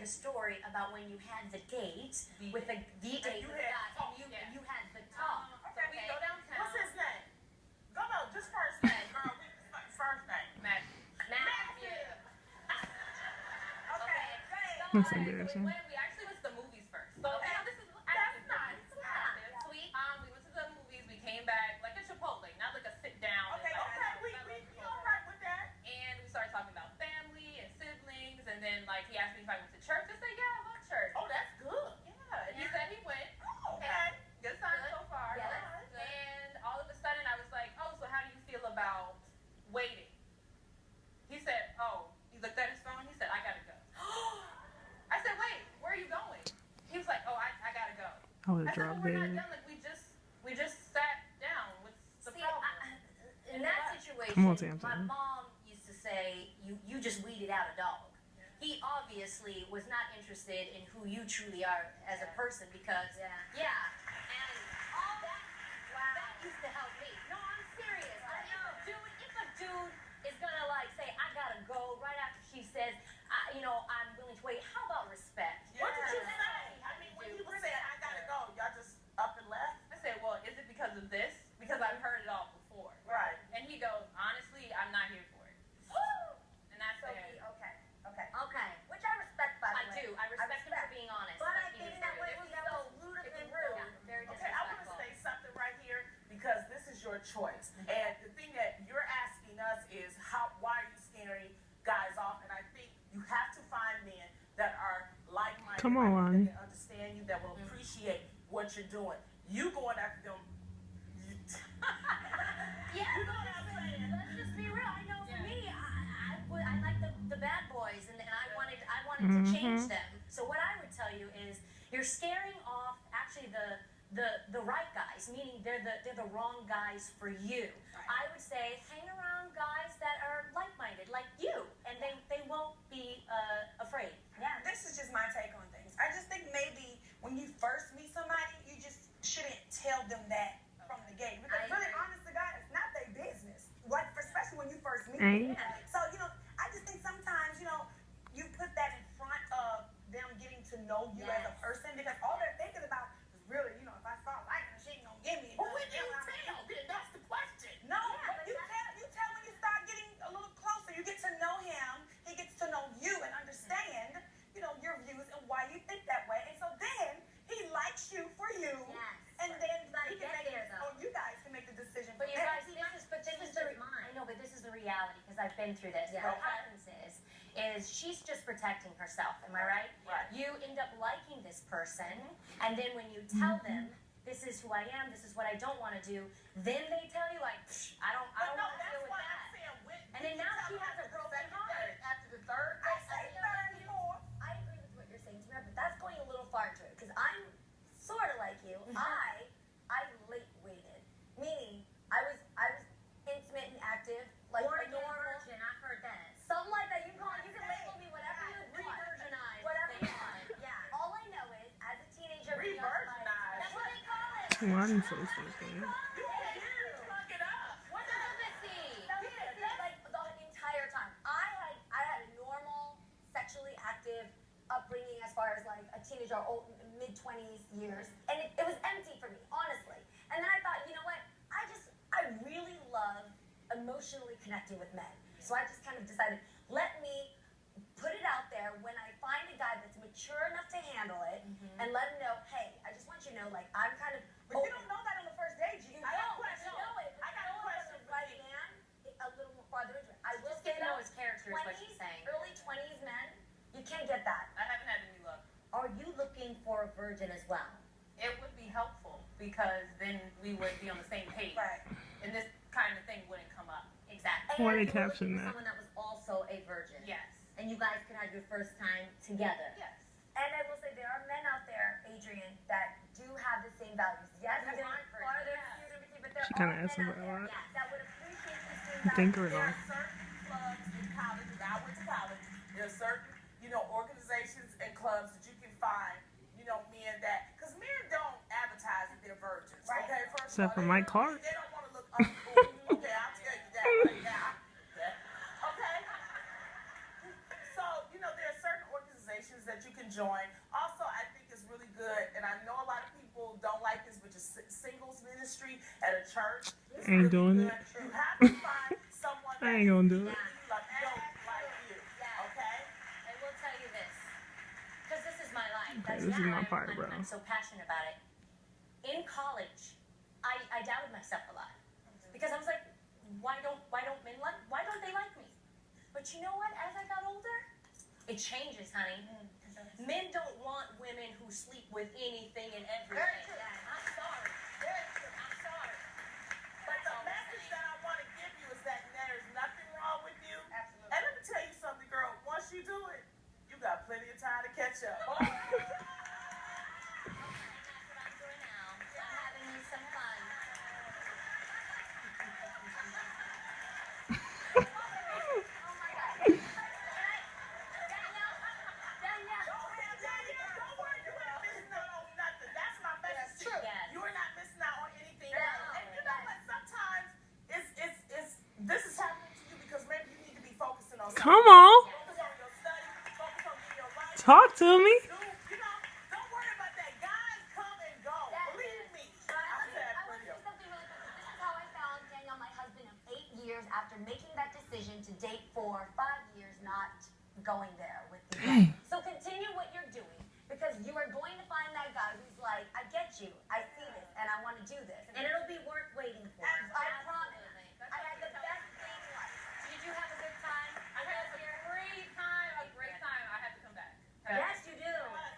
the story about when you had the date with the date with the guy, and you had the talk. Okay, we go downtown. What's his name? Go, just first name, girl. First name. Matthew. Okay, That's embarrassing. We actually went to the movies first. So, this is actually nice. Sweet. We went to the movies. We came back like a Chipotle, not like a sit down. Okay, we all right with that. And we started talking about family and siblings, and then like he asked me if I went to church. I said, yeah, I love church. Oh, that's good. Yeah. And he said he went. Oh, okay. Good sign so far. Yeah. And all of a sudden I was like, oh, so how do you feel about waiting? He said, oh, he looked at his phone. He said, I gotta go. I said, wait, where are you going? He was like, oh, I gotta go. I would I have said, dropped well, we're dead. not done. Like, we just sat down. What's the problem? In that situation, I'm gonna say I'm my sorry. mom used to say, you just weeded out a dog. He obviously was not interested in who you truly are as a person because, and all that used to help me. No, I'm serious. I know. If a dude is gonna like say, I gotta go right after she says, I'm willing to wait, how about respect? What did you say? I mean, when you were saying, I gotta go, y'all just up and left? I said, well, is it because of this? Because I've heard it all before. Right. And he goes, honestly, I'm not here for it. And that's So it. Okay. Which I respect, by the I way. do. I respect him for being honest. But I he think was that very- was so rude of him. very Okay, I want to disrespectful. say something right here because this is your choice. And the thing that you're asking us is why are you scaring guys off? And I think you have to find men that are like-minded, Come on, that Lonnie. can understand you, that will appreciate what you're doing. You going after them. Let's just be real. I know for me, I like the bad boys, and I wanted to change them. So what I would tell you is, you're scaring off actually the right guys, meaning they're the wrong guys for you. I would say hang around guys that are like-minded, like you, and they won't be afraid. Yeah, this is just my take on things. I just think maybe when you first meet somebody, you just shouldn't tell them that from the gate. Because really, honest to God, it's not their business. Like, especially when you first meet them. So, I just think sometimes, you put that in front of them getting to know you as a person, because all they're thinking about is really, if I start liking her, she ain't gonna give me. Well, when you tell, then that's the question. No, but you tell when you start getting a little closer. You get to know him. He gets to know you and understand, your views and why you think that way. And so then he likes you for you. Yes. And then he can get make there, though. you guys can make the decision. But you from guys, there. I know, but this is the reality because I've been through this. Yeah. What happens is she's just protecting herself. Am I right? Right. You end up liking this person, and then when you tell them, this is who I am, this is what I don't want to do, then they tell you like, I don't want to deal with that. And then now she has a broken heart. After the third, I say third and fourth. I agree with what you're saying to me, but that's going a little far into it. Because I'm sort of like you. I late waited. Meaning, I was intimate and active, like Born a again normal. virgin, I've heard that. Something like that. You can label me whatever you want. Re-virginized. Whatever you Thank want. Yeah. All I know is, as a teenager, Re-virginized. that's what they call it. Lonnie's so stupid. Look it up. What delicacy? Like the entire time. I had a normal, sexually active upbringing as far as like a teenager, mid-20s years, and it was empty for me, honestly. And then I thought, you know what? I really love emotionally connecting with men. So I just kind of decided, let me put it out there when I find a guy that's mature enough to handle it, and let him know, hey, I just want you to know, like, I'm kind of. But you don't know that on the first date, G. I got a question. I got a question. Right man, a little more farther into it. I will Just say get to know that his character is what she's saying. early 20s men, you can't get that. I haven't had any luck. Are you looking for a virgin as well? It would be helpful because then we would be on the same page. Right. And this kind of thing wouldn't come up. Exactly. Why they And you were caption looking for that? someone that was also a virgin. Yes. And you guys could have your first time together. Yes. And I will say there are men out there, Adrian, that do have the same values. Yes, Who they're aren't farther virgins. skewed and everything, but there She are kinda men asked out about there that. that would appreciate the same I think values. we're There on. are certain clubs in college, and I went to college, there are certain, organizations and clubs that you can find, men that, because men don't advertise that they're virgins, Right. okay? First Except of all, for Mike Clark. They don't want to look uncool, okay? I'll tell you that right now. Okay? So, there are certain organizations that you can Ain't really doing good. it. You have to find someone I that ain't gonna do is it. like built like you. Okay? I will tell you this, because this is my life. Okay, That's this is now my part, bro. I'm so passionate about it. In college, I doubted myself a lot because I was like, why don't men like? Why don't they like me? But you know what? As I got older, it changes, honey. Men don't want women who sleep with anything and everything. I'm sorry. I'm sorry. But the message that I want to give you is that there's nothing wrong with you. Absolutely. And let me tell you something, girl. Once you do it, you got plenty of time to catch up. And that's what I'm doing now. I'm having me some fun. Oh my God. Don't worry, you ain't missing out on nothing. That's my message to you. Yes. You are not missing out on anything. No. And you know what? Sometimes this is happening to you because maybe you need to be focusing on something. Come on. Focus on your study. Focus on getting your life. Talk to me. Don't worry about that. Guys come and go. Believe me. I I've want had to plenty say of something really quick. This is how I found Daniel, my husband, of 8 years after making that decision to date for 5 years, not going there.